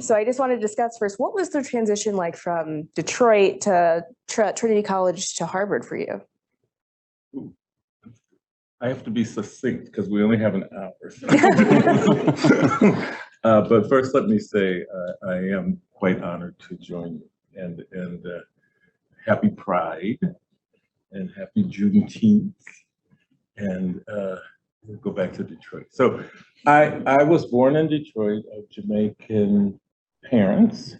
So I just want to discuss first, what was the transition like from Detroit to Trinity College to Harvard for you? I have to be succinct because we only have an hour. But first, let me say I am quite honored to join you, and happy Pride and happy Juneteenth, and we'll go back to Detroit. So I was born in Detroit of Jamaican parents,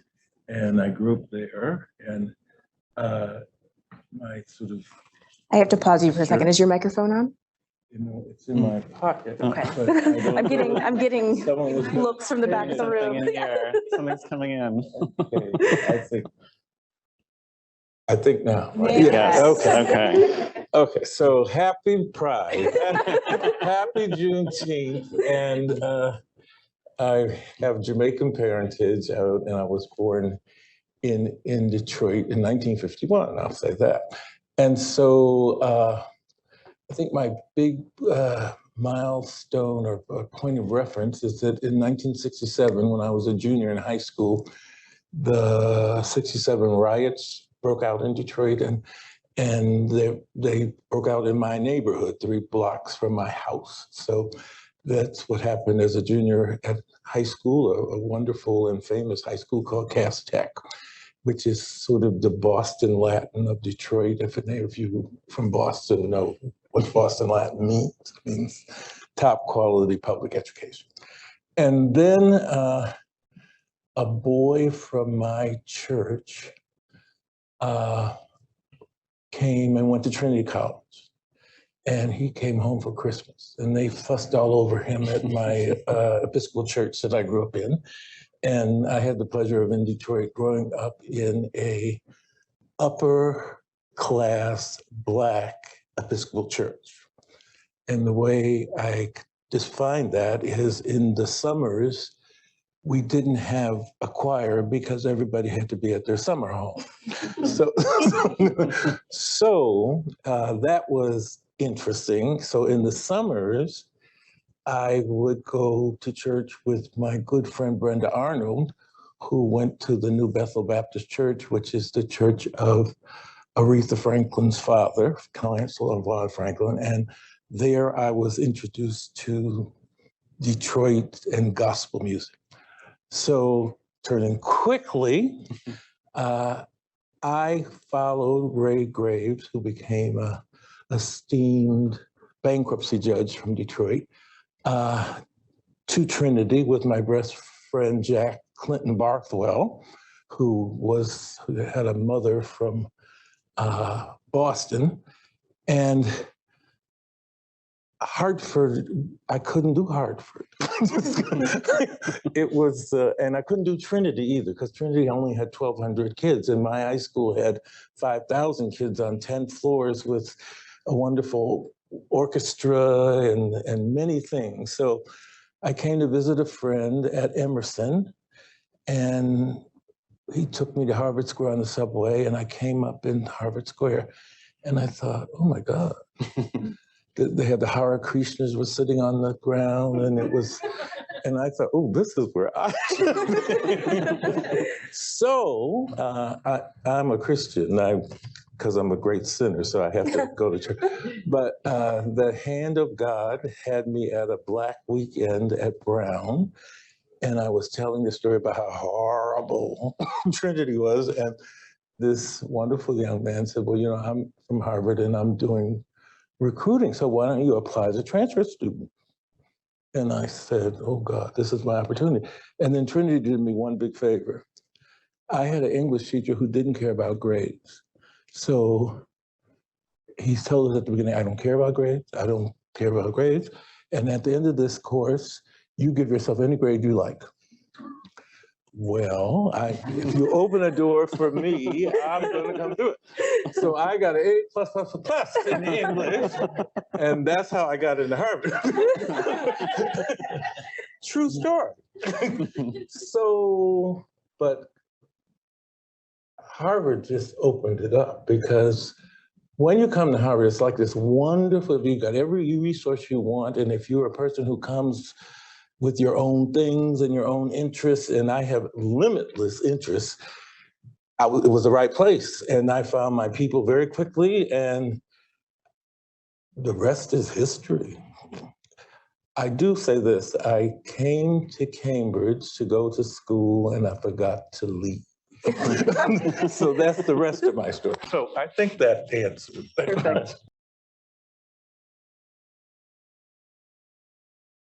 and I grew up there, and my sort of— I have to pause you for a second. Is your microphone on? You know, it's in my pocket. Okay. I'm getting looks from the back of the room. Something's coming in. Okay, I think now. Right? Yes. Okay. So happy Pride, happy Juneteenth, and I have Jamaican parentage, and I was born in Detroit in 1951. I'll say that, and so. I think my big milestone or point of reference is that in 1967, when I was a junior in high school, the 67 riots broke out in Detroit, and they broke out in my neighborhood, 3 blocks from my house. So that's what happened as a junior at high school, a wonderful and famous high school called Cass Tech, which is sort of the Boston Latin of Detroit. If any of you from Boston know what Boston Latin means, it means top quality public education. And then a boy from my church came and went to Trinity College. And he came home for Christmas. And they fussed all over him at my Episcopal church that I grew up in. And I had the pleasure of in Detroit growing up in a upper class Black Episcopal church. And the way I define that is in the summers, we didn't have a choir because everybody had to be at their summer home. So that was interesting. So in the summers, I would go to church with my good friend Brenda Arnold, who went to the New Bethel Baptist Church, which is the church of Aretha Franklin's father, Chancellor Vlad Franklin. And there I was introduced to Detroit and gospel music. So turning quickly, I followed Ray Graves, who became an esteemed bankruptcy judge from Detroit, to Trinity with my best friend Jack Clinton Barthwell, who had a mother from Boston. And Hartford, I couldn't do Hartford. It was, and I couldn't do Trinity either, because Trinity only had 1,200 kids, and my high school had 5,000 kids on 10 floors with a wonderful orchestra and many things. So I came to visit a friend at Emerson, and he took me to Harvard Square on the subway, and I came up in Harvard Square, and I thought, oh my God. They had the Hare Krishnas were sitting on the ground, and and I thought, oh, this is where I should be. So I'm a Christian, because I'm a great sinner, so I have to go to church. But the hand of God had me at a Black weekend at Brown, and I was telling the story about how horrible Trinity was, and this wonderful young man said, well, you know, I'm from Harvard, and I'm doing recruiting, so why don't you apply as a transfer student? And I said, oh God, this is my opportunity. And then Trinity did me one big favor. I had an English teacher who didn't care about grades. So he told us at the beginning, I don't care about grades, I don't care about grades. And at the end of this course, you give yourself any grade you like. Well, if you open a door for me, I'm gonna come do it. So I got an A+++ in English, and that's how I got into Harvard. True story. So, but Harvard just opened it up, because when you come to Harvard, it's like this wonderful, you got every resource you want, and if you're a person who comes with your own things and your own interests, and I have limitless interests, it was the right place. And I found my people very quickly, and the rest is history. I do say this, I came to Cambridge to go to school and I forgot to leave. So that's the rest of my story. So I think that answered. Thank you. Perfect.